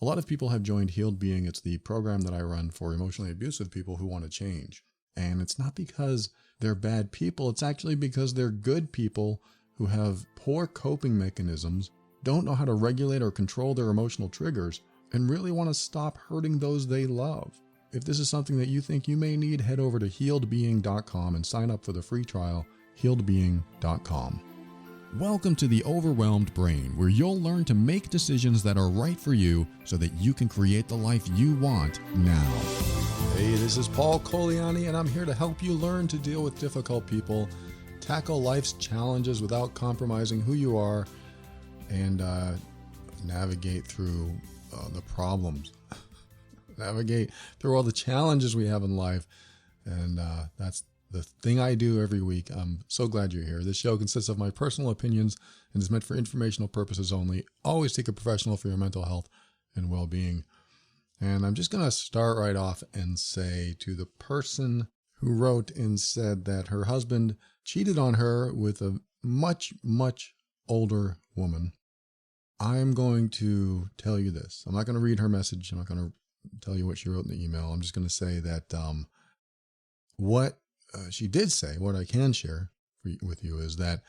A lot of people have joined Healed Being. It's the program that I run for emotionally abusive people who want to change. And it's not because they're bad people. It's actually because they're good people who have poor coping mechanisms, don't know how to regulate or control their emotional triggers, and really want to stop hurting those they love. If this is something that you think you may need, head over to healedbeing.com and sign up for the free trial, healedbeing.com. Welcome to the Overwhelmed Brain, where you'll learn to make decisions that are right for you so that you can create the life you want now. Hey, this is Paul Coliani, and I'm here to help you learn to deal with difficult people, tackle life's challenges without compromising who you are, and navigate through the problems. Navigate through all the challenges we have in life. And that's the thing I do every week. I'm so glad you're here. This show consists of my personal opinions and is meant for informational purposes only. Always take a professional for your mental health and well-being. And I'm just going to start right off and say to the person who wrote and said that her husband cheated on her with a much, much older woman, I'm going to tell you this. I'm not going to read her message. I'm not going to tell you what she wrote in the email. I'm just going to say that what she did say, what I can share with you, is that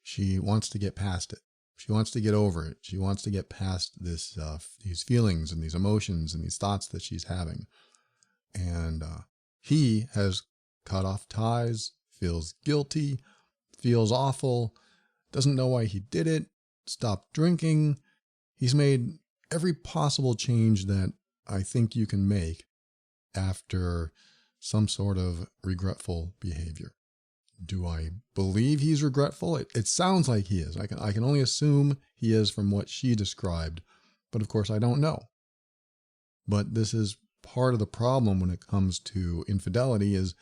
she wants to get past it. She wants to get over it. She wants to get past this, these feelings and these emotions and these thoughts that she's having. And he has cut off ties, feels guilty, feels awful, doesn't know why he did it, stopped drinking. He's made every possible change that I think you can make after some sort of regretful behavior. Do I believe he's regretful? It sounds like he is. I can only assume he is from what she described, but of course I don't know. But this is part of the problem when it comes to infidelity, is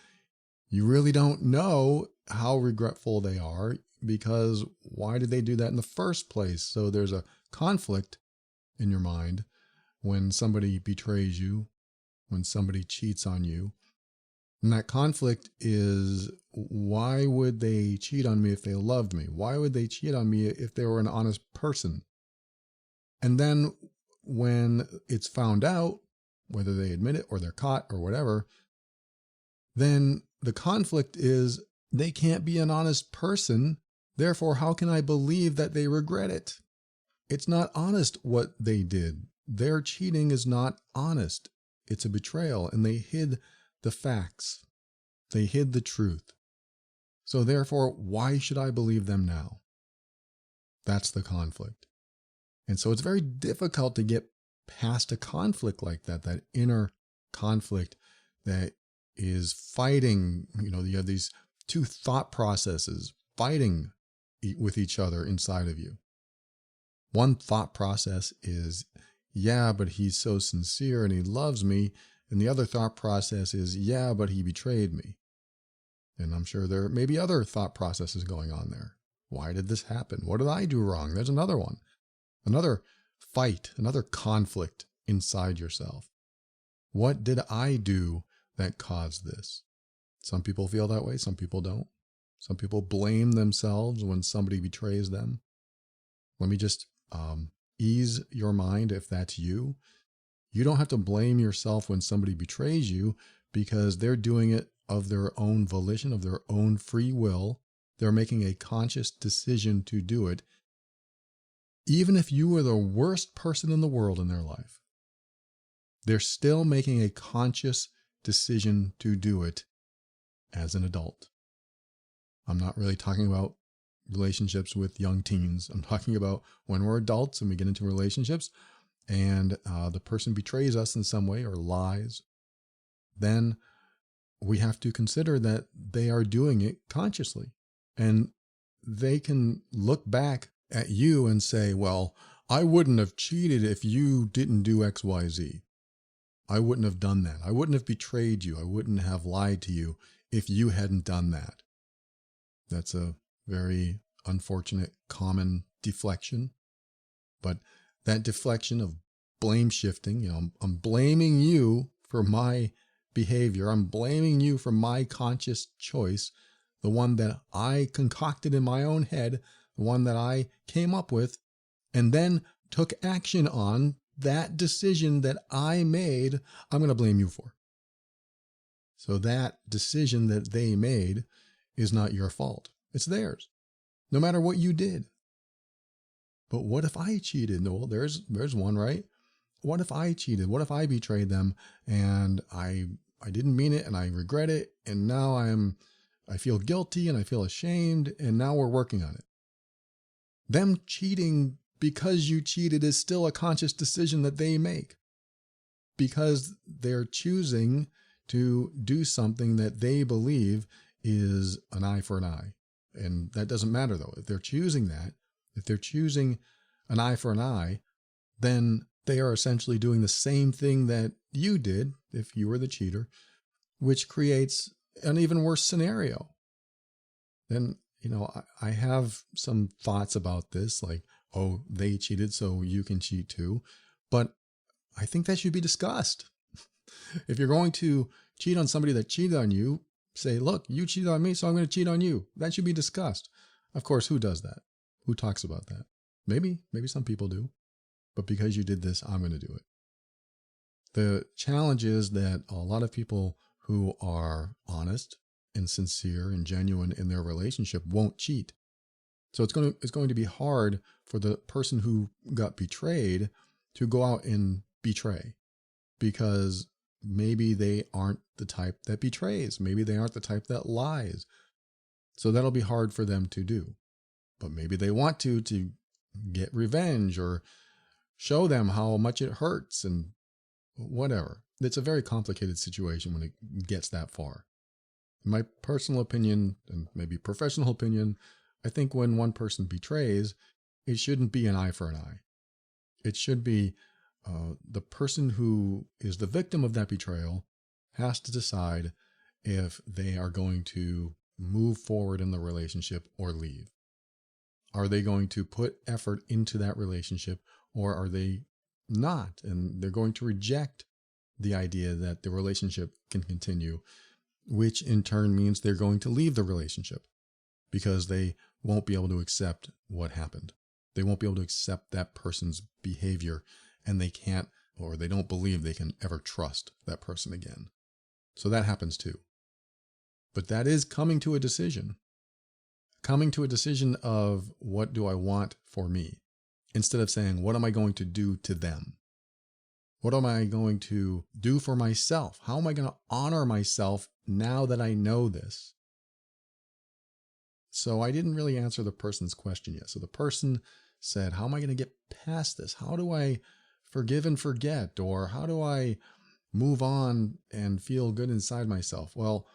you really don't know how regretful they are, because why did they do that in the first place? So there's a conflict in your mind when somebody betrays you, when somebody cheats on you. And that conflict is, why would they cheat on me if they loved me? Why would they cheat on me if they were an honest person? And then when it's found out, whether they admit it or they're caught or whatever, then the conflict is, they can't be an honest person. Therefore, how can I believe that they regret it? It's not honest what they did. Their cheating is not honest. It's a betrayal, and they hid the facts. They hid the truth. So therefore, why should I believe them now? That's the conflict. And so it's very difficult to get past a conflict like that, that inner conflict that is fighting. You have these two thought processes fighting with each other inside of you. One thought process is, yeah, but he's so sincere and he loves me. And the other thought process is, yeah, but he betrayed me. And I'm sure there may be other thought processes going on there. Why did this happen? What did I do wrong? There's another one. Another fight, another conflict inside yourself. What did I do that caused this? Some people feel that way. Some people don't. Some people blame themselves when somebody betrays them. Let me just ease your mind if that's you. You don't have to blame yourself when somebody betrays you, because they're doing it of their own volition, of their own free will. They're making a conscious decision to do it. Even if you were the worst person in the world in their life, they're still making a conscious decision to do it as an adult. I'm not really talking about relationships with young teens. I'm talking about when we're adults and we get into relationships and the person betrays us in some way or lies, then we have to consider that they are doing it consciously. And they can look back at you and say, well, I wouldn't have cheated if you didn't do X, Y, Z. I wouldn't have done that. I wouldn't have betrayed you. I wouldn't have lied to you if you hadn't done that. That's a very unfortunate, common deflection. But that deflection of blame shifting, I'm blaming you for my behavior. I'm blaming you for my conscious choice, the one that I concocted in my own head, the one that I came up with, and then took action on that decision that I made, I'm going to blame you for. So that decision that they made is not your fault. It's theirs, no matter what you did. But what if I cheated? No, well, there's one, right? What if I cheated? What if I betrayed them and I didn't mean it and I regret it and now I feel guilty and I feel ashamed and now we're working on it. Them cheating because you cheated is still a conscious decision that they make because they're choosing to do something that they believe is an eye for an eye. And that doesn't matter though. If they're choosing that, if they're choosing an eye for an eye, then they are essentially doing the same thing that you did if you were the cheater, which creates an even worse scenario. Then, I have some thoughts about this, like, oh, they cheated, so you can cheat too. But I think that should be discussed. If you're going to cheat on somebody that cheated on you, say, look, you cheated on me, so I'm going to cheat on you. That should be discussed. Of course, who does that? Who talks about that? Maybe some people do. But because you did this, I'm going to do it. The challenge is that a lot of people who are honest and sincere and genuine in their relationship won't cheat. So it's going to be hard for the person who got betrayed to go out and betray, because maybe they aren't the type that betrays. Maybe they aren't the type that lies. So that'll be hard for them to do. But maybe they want to get revenge or show them how much it hurts and whatever. It's a very complicated situation when it gets that far. In my personal opinion, and maybe professional opinion, I think when one person betrays, it shouldn't be an eye for an eye. It should be the person who is the victim of that betrayal has to decide if they are going to move forward in the relationship or leave. Are they going to put effort into that relationship, or are they not? And they're going to reject the idea that the relationship can continue, which in turn means they're going to leave the relationship because they won't be able to accept what happened. They won't be able to accept that person's behavior, and they can't, or they don't believe they can ever trust that person again. So that happens too. But that is coming to a decision of what do I want for me, instead of saying, what am I going to do to them? What am I going to do for myself? How am I going to honor myself now that I know this? So I didn't really answer the person's question yet. So the person said, how am I going to get past this? How do I forgive and forget? Or how do I move on and feel good inside myself? Well,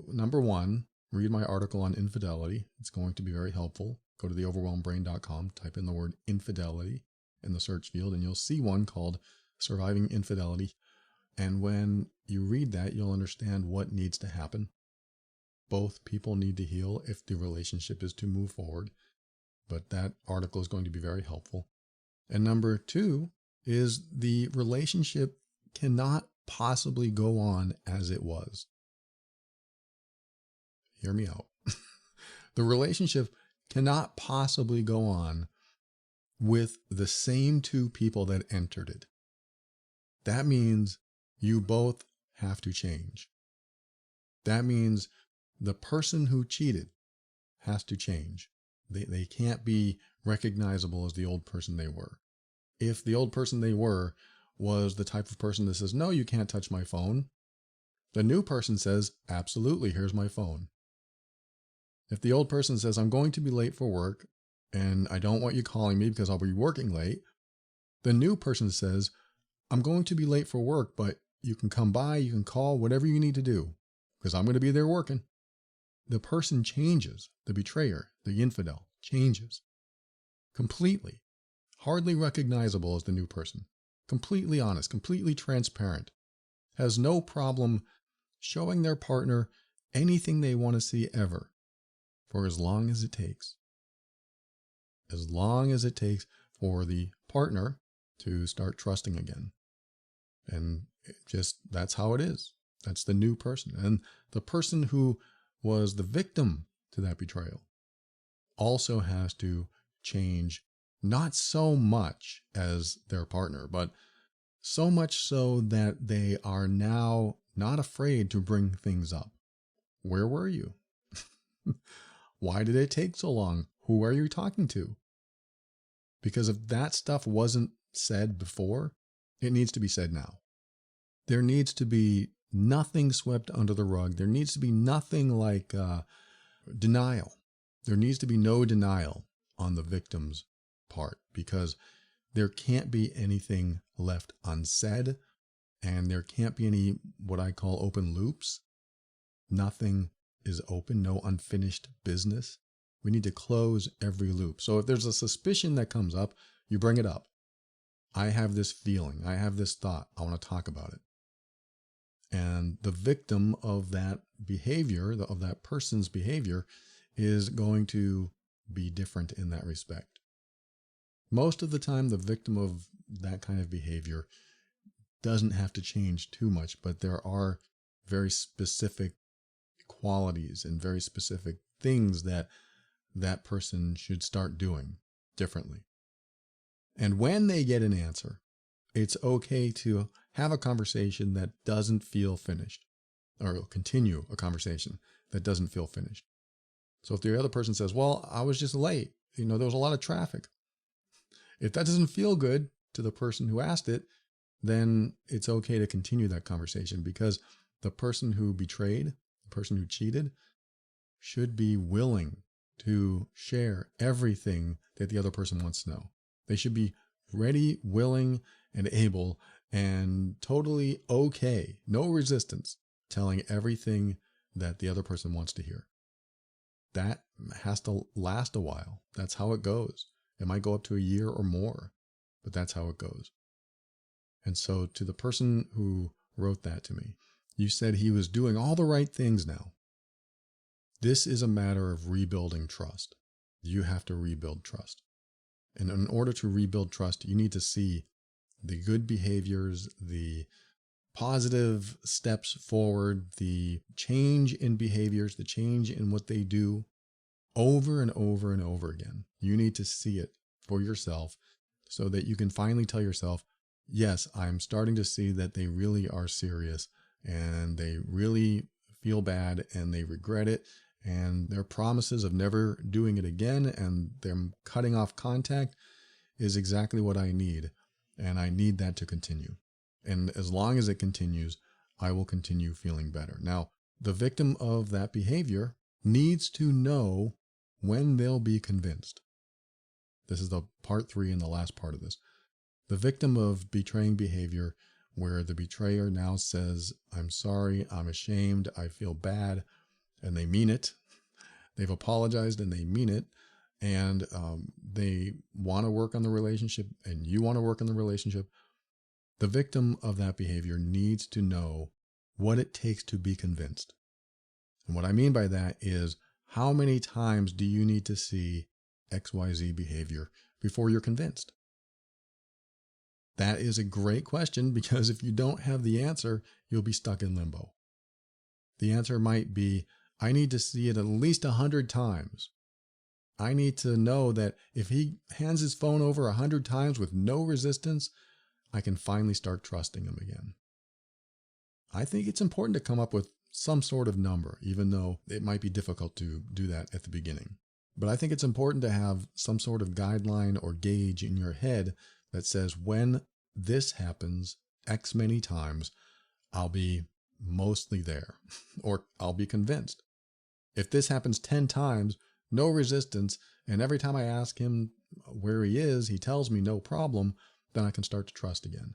number one, read my article on infidelity. It's going to be very helpful. Go to theoverwhelmedbrain.com, type in the word infidelity in the search field, and you'll see one called Surviving Infidelity. And when you read that, you'll understand what needs to happen. Both people need to heal if the relationship is to move forward. But that article is going to be very helpful. And number two is the relationship cannot possibly go on as it was. Hear me out. The relationship cannot possibly go on with the same two people that entered it. That means you both have to change. That means the person who cheated has to change. They can't be recognizable as the old person they were. If the old person they were was the type of person that says, no, you can't touch my phone, the new person says, absolutely, here's my phone. If the old person says, I'm going to be late for work and I don't want you calling me because I'll be working late, the new person says, I'm going to be late for work, but you can come by, you can call, whatever you need to do, because I'm going to be there working. The person changes. The betrayer, the infidel, changes completely. Hardly recognizable as the new person. Completely honest, completely transparent. Has no problem showing their partner anything they want to see ever, for as long as it takes. As long as it takes for the partner to start trusting again. And that's how it is. That's the new person. And the person who was the victim to that betrayal also has to change not so much as their partner, but so much so that they are now not afraid to bring things up. Where were you? Why did it take so long? Who are you talking to? Because if that stuff wasn't said before, it needs to be said now. There needs to be nothing swept under the rug. There needs to be nothing like denial. There needs to be no denial on the victim's part, because there can't be anything left unsaid, and there can't be any what I call open loops. Nothing is open, no unfinished business. We need to close every loop. So if there's a suspicion that comes up, you bring it up. I have this feeling, I have this thought, I want to talk about it. And the victim of that behavior, of that person's behavior, is going to be different in that respect. Most of the time, the victim of that kind of behavior doesn't have to change too much, but there are very specific qualities and very specific things that that person should start doing differently. And when they get an answer, it's okay to have a conversation that doesn't feel finished, or continue a conversation that doesn't feel finished. So if the other person says, well, I was just late, there was a lot of traffic. If that doesn't feel good to the person who asked it, then it's okay to continue that conversation, because the person who betrayed, the person who cheated, should be willing to share everything that the other person wants to know. They should be ready, willing, and able, and totally okay, no resistance, telling everything that the other person wants to hear. That has to last a while. That's how it goes. It might go up to a year or more, but that's how it goes. And so to the person who wrote that to me, you said he was doing all the right things now. This is a matter of rebuilding trust. You have to rebuild trust. And in order to rebuild trust, you need to see the good behaviors, the positive steps forward, the change in behaviors, the change in what they do over and over and over again. You need to see it for yourself so that you can finally tell yourself, yes, I'm starting to see that they really are serious and they really feel bad and they regret it, and their promises of never doing it again and them cutting off contact is exactly what I need. And I need that to continue. And as long as it continues, I will continue feeling better. Now, the victim of that behavior needs to know when they'll be convinced. This is the part 3 and the last part of this. The victim of betraying behavior, where the betrayer now says, I'm sorry, I'm ashamed, I feel bad, and they mean it. They've apologized and they mean it. And they want to work on the relationship, and you want to work on the relationship. The victim of that behavior needs to know what it takes to be convinced. And what I mean by that is, how many times do you need to see XYZ behavior before you're convinced? That is a great question, because if you don't have the answer, you'll be stuck in limbo. The answer might be, I need to see it at least 100 times. I need to know that if he hands his phone over 100 times with no resistance, I can finally start trusting him again. I think it's important to come up with some sort of number, even though it might be difficult to do that at the beginning. But I think it's important to have some sort of guideline or gauge in your head that says, when this happens X many times, I'll be mostly there, or I'll be convinced. If this happens 10 times, no resistance, and every time I ask him where he is, he tells me no problem, then I can start to trust again.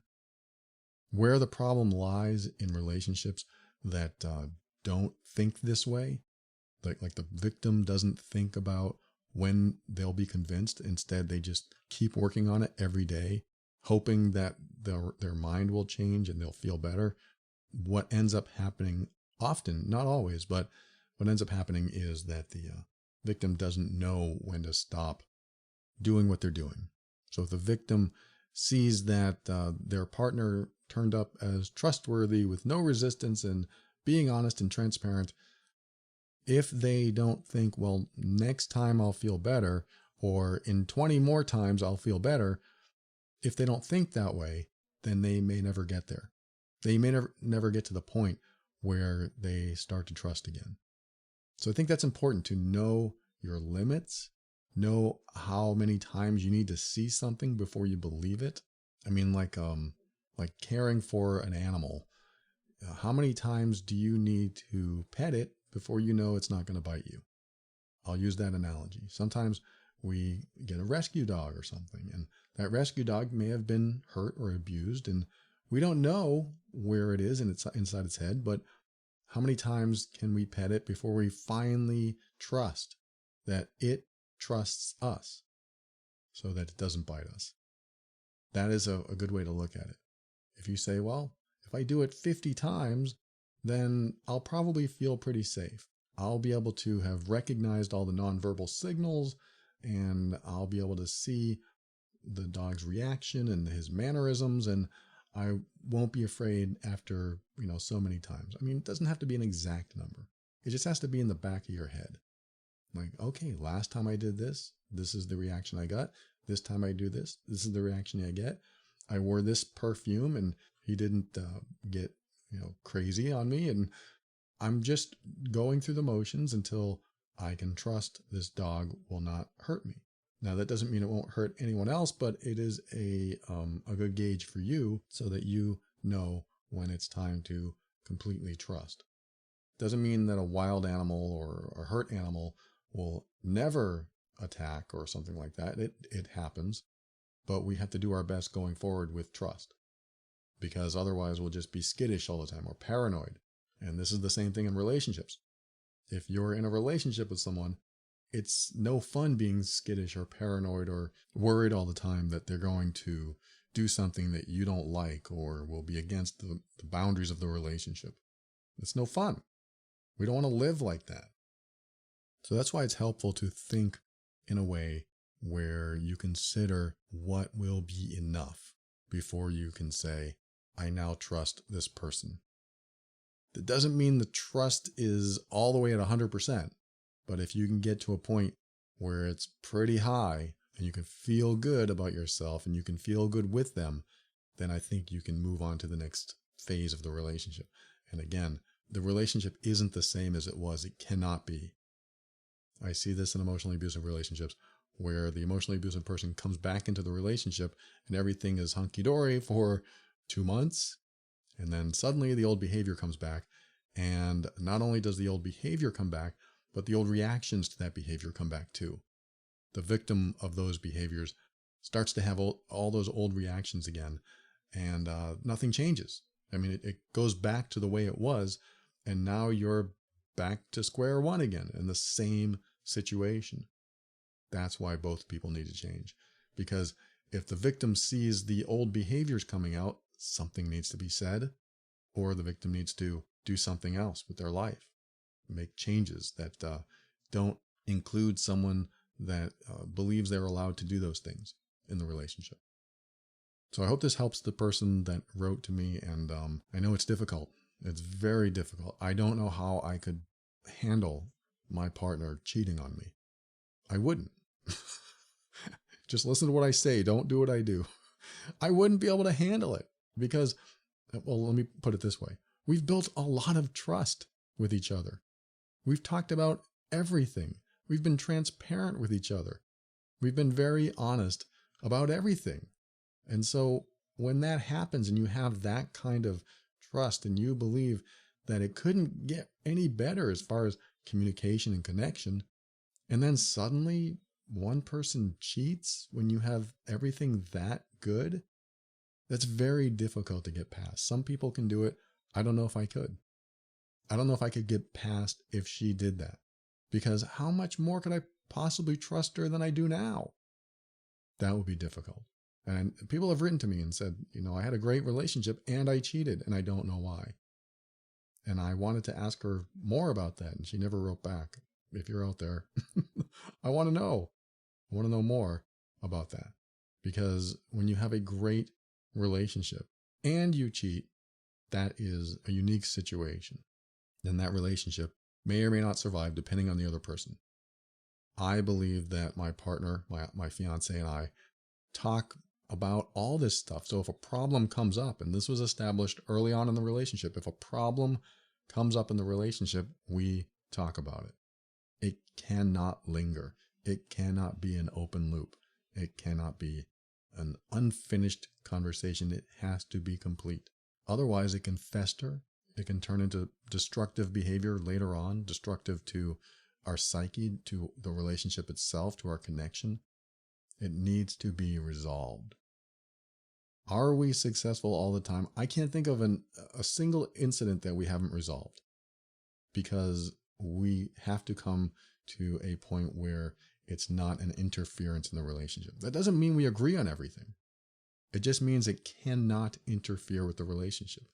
Where the problem lies in relationships that don't think this way, like the victim doesn't think about when they'll be convinced. Instead, they just keep working on it every day, hoping that their mind will change and they'll feel better. What ends up happening often, not always, but what ends up happening is that the victim doesn't know when to stop doing what they're doing. So if the victim sees that their partner turned up as trustworthy with no resistance and being honest and transparent, if they don't think, well, next time I'll feel better, or in 20 more times I'll feel better. If they don't think that way, then they may never get there. They may never get to the point where they start to trust again. So I think that's important to know your limits, know how many times you need to see something before you believe it. I mean, like caring for an animal. How many times do you need to pet it before you know it's not going to bite you? I'll use that analogy. Sometimes we get a rescue dog or something, and that rescue dog may have been hurt or abused, and we don't know where it is inside its head, but how many times can we pet it before we finally trust that it trusts us so that it doesn't bite us? That is a good way to look at it. If you say, well, if I do it 50 times, then I'll probably feel pretty safe. I'll be able to have recognized all the nonverbal signals, and I'll be able to see the dog's reaction and his mannerisms, and I won't be afraid after, so many times. I mean, it doesn't have to be an exact number. It just has to be in the back of your head. Like, okay, last time I did this, this is the reaction I got. This time I do this, this is the reaction I get. I wore this perfume and he didn't get, crazy on me. And I'm just going through the motions until I can trust this dog will not hurt me. Now, that doesn't mean it won't hurt anyone else, but it is a good gauge for you so that you know when it's time to completely trust. Doesn't mean that a wild animal or a hurt animal will never attack or something like that. It happens, but we have to do our best going forward with trust, because otherwise we'll just be skittish all the time or paranoid. And this is the same thing in relationships. If you're in a relationship with someone, it's no fun being skittish or paranoid or worried all the time that they're going to do something that you don't like or will be against the boundaries of the relationship. It's no fun. We don't want to live like that. So that's why it's helpful to think in a way where you consider what will be enough before you can say, I now trust this person. That doesn't mean the trust is all the way at 100%. But if you can get to a point where it's pretty high and you can feel good about yourself and you can feel good with them, then I think you can move on to the next phase of the relationship. And again, the relationship isn't the same as it was. It cannot be. I see this in emotionally abusive relationships where the emotionally abusive person comes back into the relationship and everything is hunky-dory for 2 months. And then suddenly the old behavior comes back. And not only does the old behavior come back, but the old reactions to that behavior come back too. The victim of those behaviors starts to have all those old reactions again, and nothing changes. I mean, it goes back to the way it was, and now you're back to square one again in the same situation. That's why both people need to change. Because if the victim sees the old behaviors coming out, something needs to be said, or the victim needs to do something else with their life. Make changes that don't include someone that believes they're allowed to do those things in the relationship. So I hope this helps the person that wrote to me, and I know it's difficult. It's very difficult. I don't know how I could handle my partner cheating on me. I wouldn't. Just listen to what I say. Don't do what I do. I wouldn't be able to handle it because, well, let me put it this way. We've built a lot of trust with each other. We've talked about everything. We've been transparent with each other. We've been very honest about everything. And so when that happens and you have that kind of trust and you believe that it couldn't get any better as far as communication and connection, and then suddenly one person cheats when you have everything that good, that's very difficult to get past. Some people can do it. I don't know if I could. I don't know if I could get past if she did that, because how much more could I possibly trust her than I do now? That would be difficult. And people have written to me and said, I had a great relationship and I cheated and I don't know why. And I wanted to ask her more about that, and she never wrote back. If you're out there, I want to know. I want to know more about that, because when you have a great relationship and you cheat, that is a unique situation. And that relationship may or may not survive depending on the other person. I believe that my partner, my fiance and I talk about all this stuff. So if a problem comes up, and this was established early on in the relationship, if a problem comes up in the relationship, we talk about it. It cannot linger. It cannot be an open loop. It cannot be an unfinished conversation. It has to be complete. Otherwise, it can fester. It can turn into destructive behavior later on, destructive to our psyche, to the relationship itself, to our connection. It needs to be resolved. Are we successful all the time? I can't think of a single incident that we haven't resolved, because we have to come to a point where it's not an interference in the relationship. That doesn't mean we agree on everything. It just means it cannot interfere with the relationship.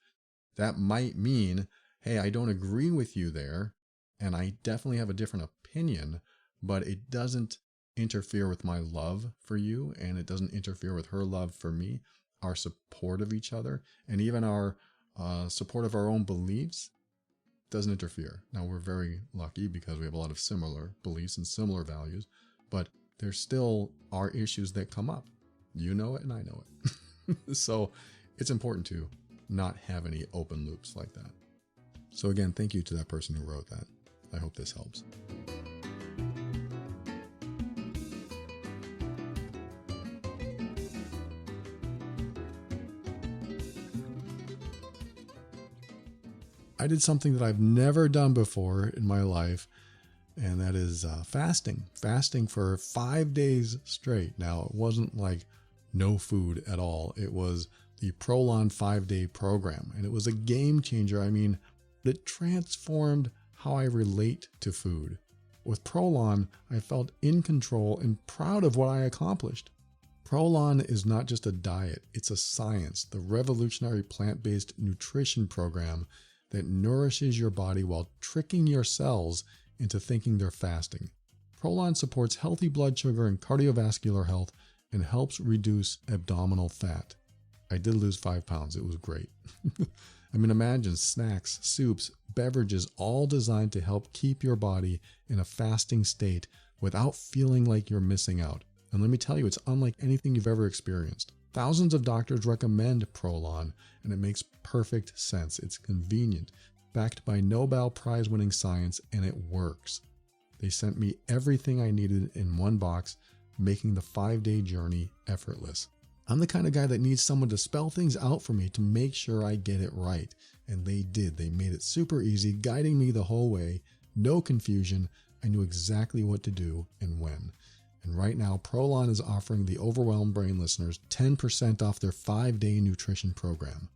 That might mean, hey, I don't agree with you there, and I definitely have a different opinion, but it doesn't interfere with my love for you, and it doesn't interfere with her love for me, our support of each other, and even our support of our own beliefs doesn't interfere. Now, we're very lucky because we have a lot of similar beliefs and similar values, but there still are issues that come up. You know it and I know it. So it's important to not have any open loops like that. So again, thank you to that person who wrote that. I hope this helps. I did something that I've never done before in my life, and that is fasting. Fasting for 5 days straight. Now, it wasn't like no food at all. It was the Prolon 5-day program, and it was a game changer. I mean, it transformed how I relate to food. With Prolon, I felt in control and proud of what I accomplished. Prolon is not just a diet, it's a science, the revolutionary plant-based nutrition program that nourishes your body while tricking your cells into thinking they're fasting. Prolon supports healthy blood sugar and cardiovascular health and helps reduce abdominal fat. I did lose 5 pounds. It was great. I mean, imagine snacks, soups, beverages, all designed to help keep your body in a fasting state without feeling like you're missing out. And let me tell you, it's unlike anything you've ever experienced. Thousands of doctors recommend Prolon, and it makes perfect sense. It's convenient, backed by Nobel Prize-winning science, and it works. They sent me everything I needed in one box, making the 5-day journey effortless. I'm the kind of guy that needs someone to spell things out for me to make sure I get it right. And they did. They made it super easy, guiding me the whole way. No confusion. I knew exactly what to do and when. And right now, Prolon is offering the Overwhelmed Brain listeners 10% off their 5-day nutrition program.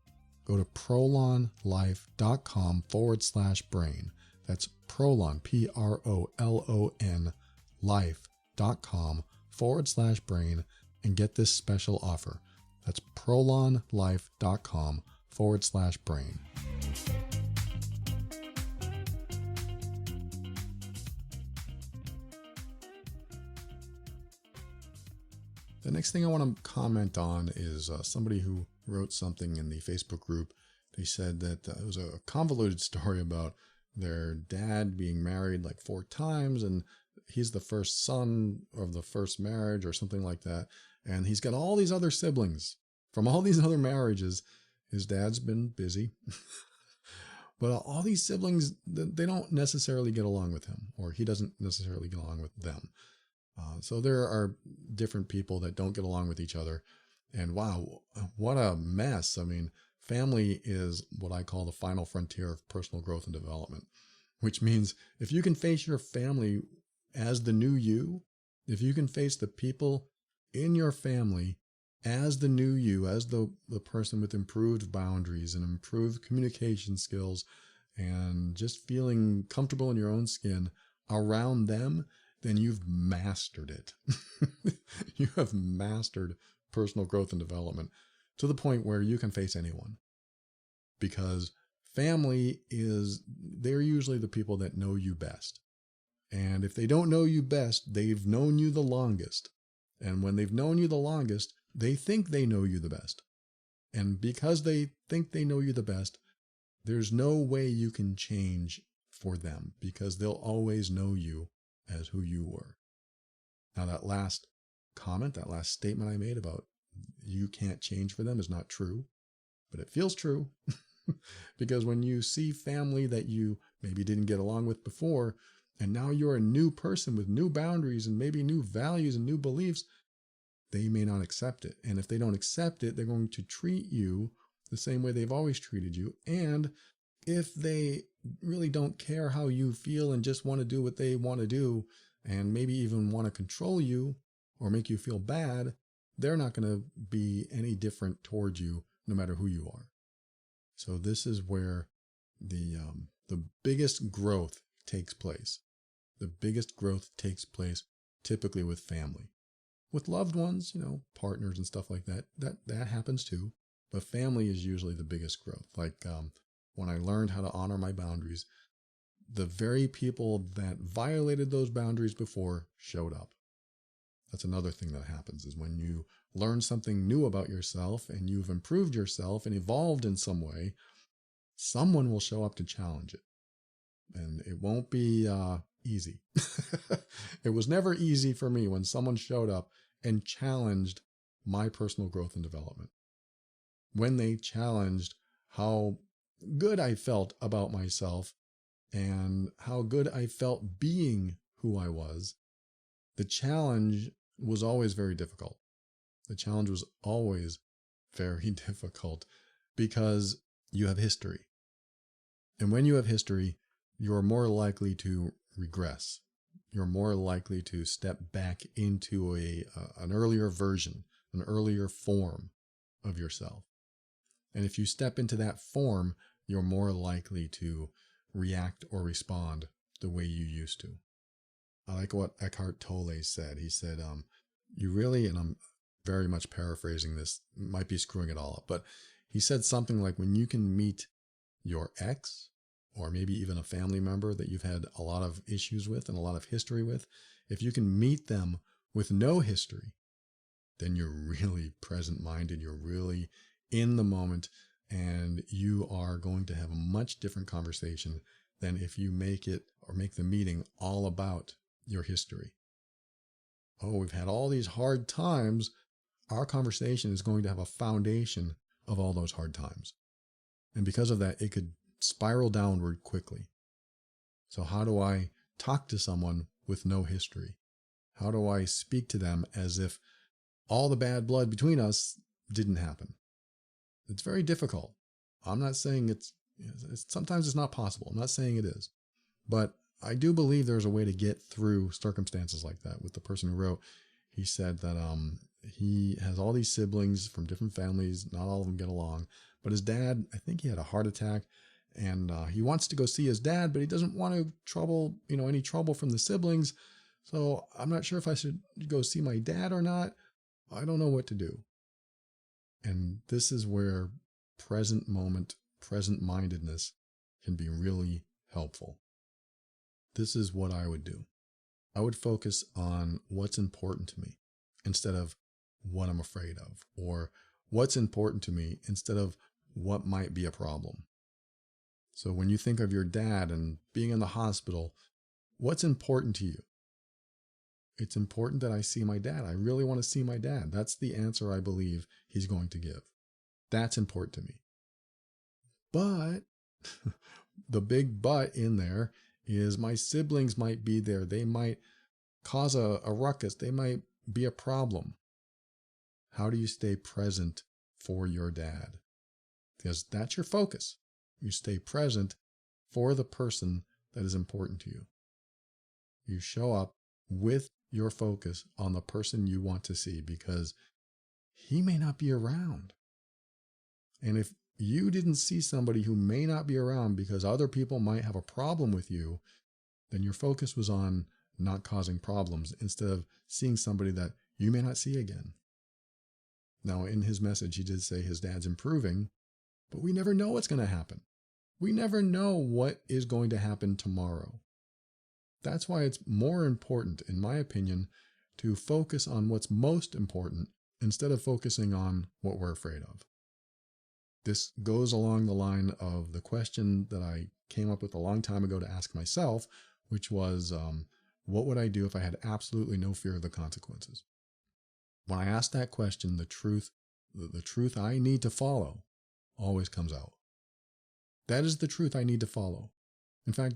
Go to prolonlife.com/brain. That's Prolon, Prolon, life.com/brain, and get this special offer. That's prolonlife.com/brain. The next thing I want to comment on is somebody who wrote something in the Facebook group. They said that it was a convoluted story about their dad being married like 4 times, and he's the first son of the first marriage or something like that. And he's got all these other siblings from all these other marriages. His dad's been busy. But all these siblings, they don't necessarily get along with him, or he doesn't necessarily get along with them. So there are different people that don't get along with each other. And wow, what a mess. I mean, family is what I call the final frontier of personal growth and development, which means if you can face your family as the new you, if you can face the people in your family as the new you, as the person with improved boundaries and improved communication skills and just feeling comfortable in your own skin around them, then you've mastered it. You have mastered personal growth and development to the point where you can face anyone. Because family they're usually the people that know you best. And if they don't know you best, they've known you the longest. And when they've known you the longest, they think they know you the best. And because they think they know you the best, there's no way you can change for them, because they'll always know you as who you were. Now, that last comment, that last statement I made about you can't change for them is not true, but it feels true. Because when you see family that you maybe didn't get along with before, and now you're a new person with new boundaries and maybe new values and new beliefs, they may not accept it. And if they don't accept it, they're going to treat you the same way they've always treated you. And if they really don't care how you feel and just want to do what they want to do, and maybe even want to control you or make you feel bad, they're not going to be any different towards you, no matter who you are. So this is where the biggest growth takes place. The biggest growth takes place typically with family. With loved ones, partners and stuff like that, that happens too. But family is usually the biggest growth. Like when I learned how to honor my boundaries, the very people that violated those boundaries before showed up. That's another thing that happens, is when you learn something new about yourself and you've improved yourself and evolved in some way, someone will show up to challenge it. And it won't be easy. It was never easy for me when someone showed up and challenged my personal growth and development. When they challenged how good I felt about myself and how good I felt being who I was, the challenge was always very difficult. The challenge was always very difficult because you have history. And when you have history, you're more likely to regress. You're more likely to step back into an earlier version, an earlier form of yourself. And if you step into that form, you're more likely to react or respond the way you used to. I like what Eckhart Tolle said. He said, you really, and I'm very much paraphrasing this, might be screwing it all up, but he said something like, when you can meet your ex, or maybe even a family member that you've had a lot of issues with and a lot of history with, if you can meet them with no history, then you're really present-minded, you're really in the moment, and you are going to have a much different conversation than if you make the meeting all about your history. Oh, we've had all these hard times. Our conversation is going to have a foundation of all those hard times. And because of that, it could spiral downward quickly. So how do I talk to someone with no history? How do I speak to them as if all the bad blood between us didn't happen? It's very difficult. I'm not saying sometimes it's not possible. I'm not saying it is. But I do believe there's a way to get through circumstances like that. With the person who wrote, he said that he has all these siblings from different families. Not all of them get along. But his dad, I think he had a heart attack. And he wants to go see his dad, but he doesn't want to any trouble from the siblings. So I'm not sure if I should go see my dad or not. I don't know what to do. And this is where present moment, present mindedness can be really helpful. This is what I would do. I would focus on what's important to me instead of what I'm afraid of, or what's important to me instead of what might be a problem. So when you think of your dad and being in the hospital, what's important to you? It's important that I see my dad. I really want to see my dad. That's the answer I believe he's going to give. That's important to me. But the big but in there is my siblings might be there. They might cause a ruckus. They might be a problem. How do you stay present for your dad? Because that's your focus. You stay present for the person that is important to you. You show up with your focus on the person you want to see, because he may not be around. And if you didn't see somebody who may not be around because other people might have a problem with you, then your focus was on not causing problems instead of seeing somebody that you may not see again. Now, in his message, he did say his dad's improving, but we never know what's going to happen. We never know what is going to happen tomorrow. That's why it's more important, in my opinion, to focus on what's most important instead of focusing on what we're afraid of. This goes along the line of the question that I came up with a long time ago to ask myself, which was, What would I do if I had absolutely no fear of the consequences? When I ask that question, the truth I need to follow always comes out. That is the truth I need to follow. In fact,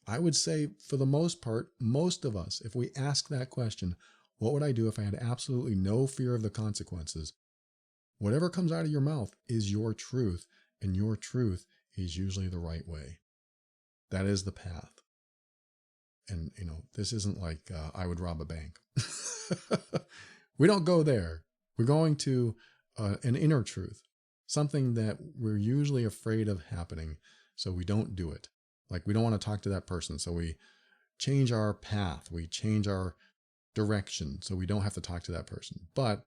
I would say for the most part, most of us, if we ask that question, what would I do if I had absolutely no fear of the consequences? Whatever comes out of your mouth is your truth, and your truth is usually the right way. That is the path. And, this isn't like I would rob a bank. We don't go there. We're going to an inner truth, something that we're usually afraid of happening, so we don't do it. Like we don't want to talk to that person, so we change our path. We change our direction, so we don't have to talk to that person. But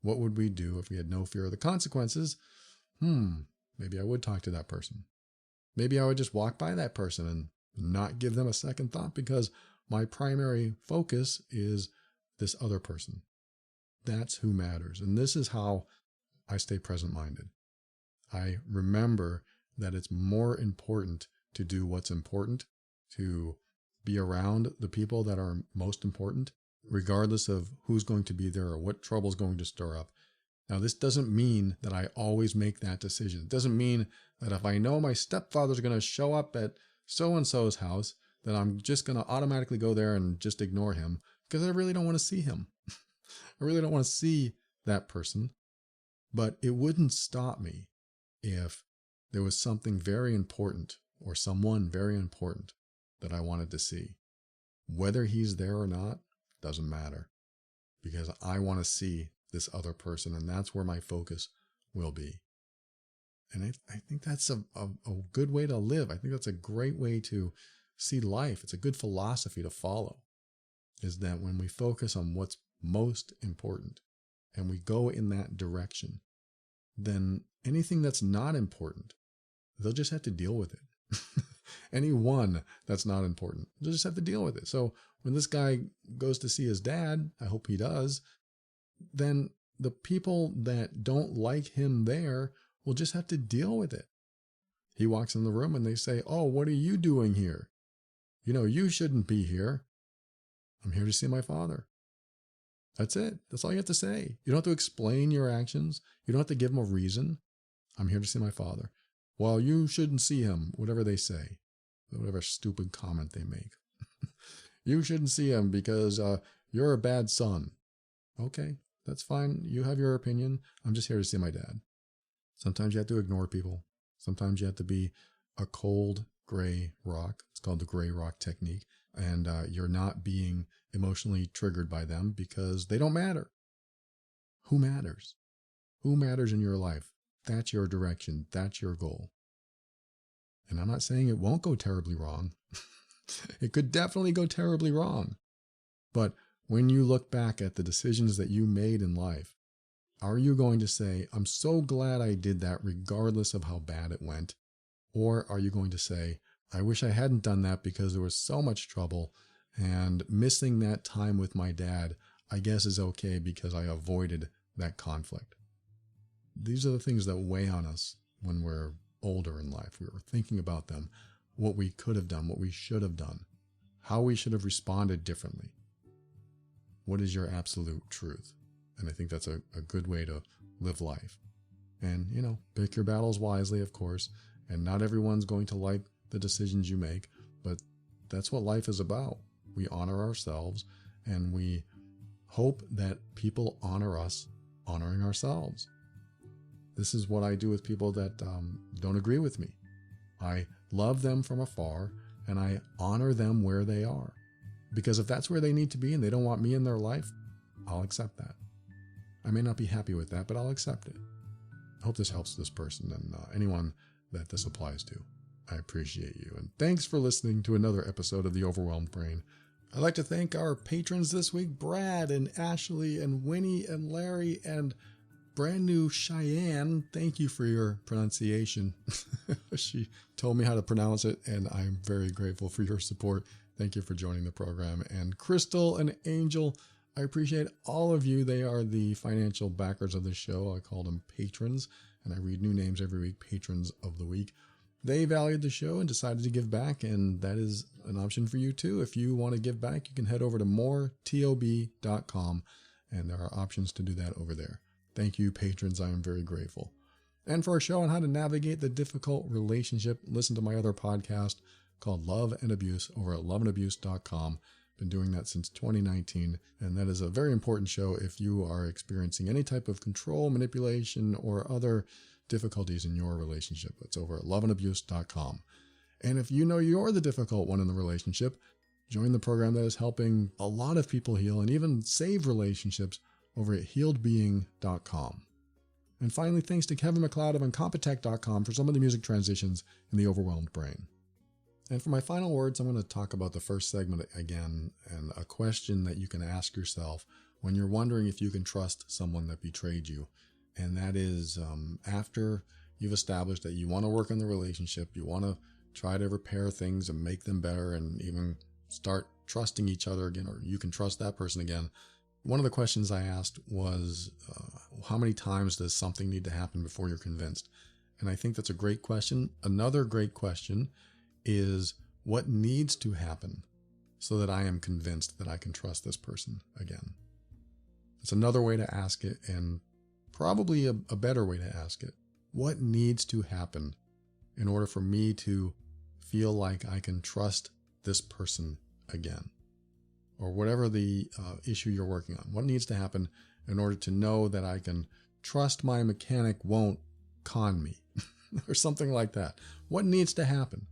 what would we do if we had no fear of the consequences? Maybe I would talk to that person. Maybe I would just walk by that person and not give them a second thought because my primary focus is this other person. That's who matters. And this is how I stay present-minded. I remember that it's more important to do what's important, to be around the people that are most important, regardless of who's going to be there or what trouble's going to stir up. Now, this doesn't mean that I always make that decision. It doesn't mean that if I know my stepfather's going to show up at so-and-so's house, that I'm just going to automatically go there and just ignore him because I really don't want to see him. I really don't want to see that person. But it wouldn't stop me if there was something very important or someone very important that I wanted to see. Whether he's there or not doesn't matter because I want to see this other person, and that's where my focus will be. And I think that's a good way to live. I think that's a great way to see life. It's a good philosophy to follow, is that when we focus on what's most important and we go in that direction, then anything that's not important, they'll just have to deal with it. Anyone that's not important, they'll just have to deal with it. So when this guy goes to see his dad, I hope he does, then the people that don't like him there will just have to deal with it. He walks in the room and they say, "Oh, what are you doing here? You shouldn't be here." "I'm here to see my father." That's it. That's all you have to say. You don't have to explain your actions. You don't have to give them a reason. "I'm here to see my father." "Well, you shouldn't see him," whatever they say, whatever stupid comment they make. "You shouldn't see him because you're a bad son." Okay, that's fine. You have your opinion. I'm just here to see my dad. Sometimes you have to ignore people. Sometimes you have to be a cold gray rock. It's called the gray rock technique. And you're not being emotionally triggered by them because they don't matter. Who matters? Who matters in your life? That's your direction. That's your goal. And I'm not saying it won't go terribly wrong. It could definitely go terribly wrong. But when you look back at the decisions that you made in life, are you going to say, "I'm so glad I did that regardless of how bad it went"? Or are you going to say, "I wish I hadn't done that because there was so much trouble, and missing that time with my dad, I guess is okay because I avoided that conflict"? These are the things that weigh on us when we're older in life. We're thinking about them, what we could have done, what we should have done, how we should have responded differently. What is your absolute truth? And I think that's a good way to live life. And, pick your battles wisely, of course. And not everyone's going to like the decisions you make, but that's what life is about. We honor ourselves, and we hope that people honor us, honoring ourselves. This is what I do with people that don't agree with me. I love them from afar, and I honor them where they are. Because if that's where they need to be and they don't want me in their life, I'll accept that. I may not be happy with that, but I'll accept it. I hope this helps this person and anyone that this applies to. I appreciate you. And thanks for listening to another episode of The Overwhelmed Brain. I'd like to thank our patrons this week, Brad and Ashley and Winnie and Larry and brand new Cheyenne. Thank you for your pronunciation. She told me how to pronounce it, and I'm very grateful for your support. Thank you for joining the program. And Crystal and Angel, I appreciate all of you. They are the financial backers of the show. I call them patrons, and I read new names every week, patrons of the week. they valued the show and decided to give back, and that is an option for you too. If you want to give back, you can head over to moretob.com, and there are options to do that over there. Thank you, patrons. I am very grateful. And for a show on how to navigate the difficult relationship, listen to my other podcast called Love and Abuse over at loveandabuse.com. Been doing that since 2019, and that is a very important show if you are experiencing any type of control, manipulation, or other difficulties in your relationship. It's over at loveandabuse.com. And if you know you're the difficult one in the relationship, join the program that is helping a lot of people heal and even save relationships over at healedbeing.com. And finally, thanks to Kevin MacLeod of Incompetech.com for some of the music transitions in The Overwhelmed Brain. And for my final words, I'm going to talk about the first segment again, and a question that you can ask yourself when you're wondering if you can trust someone that betrayed you. And that is, after you've established that you want to work on the relationship, you want to try to repair things and make them better and even start trusting each other again, or you can trust that person again. One of the questions I asked was, how many times does something need to happen before you're convinced? And I think that's a great question. Another great question is, what needs to happen so that I am convinced that I can trust this person again? It's another way to ask it, and probably a better way to ask it. What needs to happen in order for me to feel like I can trust this person again? Or whatever the issue you're working on. What needs to happen in order to know that I can trust my mechanic won't con me? Or something like that. What needs to happen?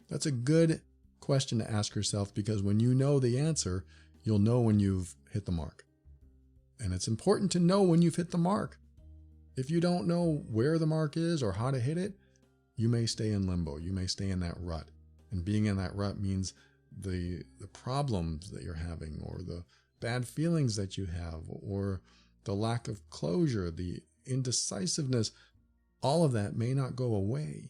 That's a good question to ask yourself, because when you know the answer, you'll know when you've hit the mark. And it's important to know when you've hit the mark. If you don't know where the mark is or how to hit it, you may stay in limbo. You may stay in that rut. And being in that rut means the problems that you're having, or the bad feelings that you have, or the lack of closure, the indecisiveness, all of that may not go away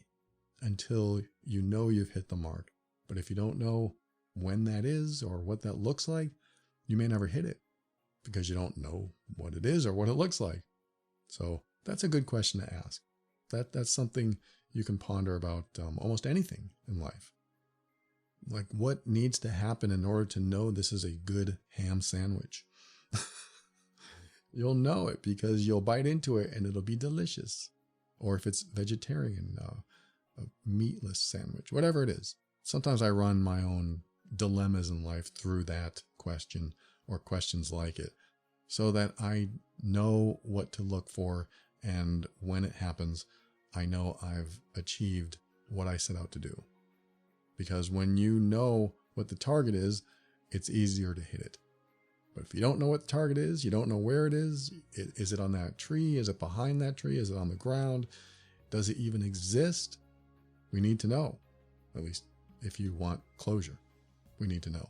until you know you've hit the mark. But if you don't know when that is or what that looks like, you may never hit it because you don't know what it is or what it looks like. So that's a good question to ask. That's something you can ponder about almost anything in life. Like, what needs to happen in order to know this is a good ham sandwich? You'll know it because you'll bite into it and it'll be delicious. Or if it's vegetarian, a meatless sandwich, whatever it is. Sometimes I run my own dilemmas in life through that question or questions like it, so that I know what to look for, and when it happens, I know I've achieved what I set out to do. Because when you know what the target is, it's easier to hit it. But if you don't know what the target is, you don't know where it is. Is it on that tree? Is it behind that tree? Is it on the ground? Does it even exist? We need to know. At least if you want closure, we need to know.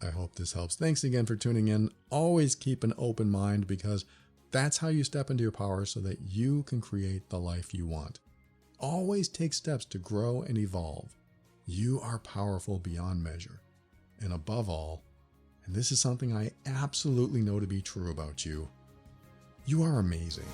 I hope this helps. Thanks again for tuning in. Always keep an open mind, because that's how you step into your power so that you can create the life you want. Always take steps to grow and evolve. You are powerful beyond measure. And above all, and this is something I absolutely know to be true about you, you are amazing.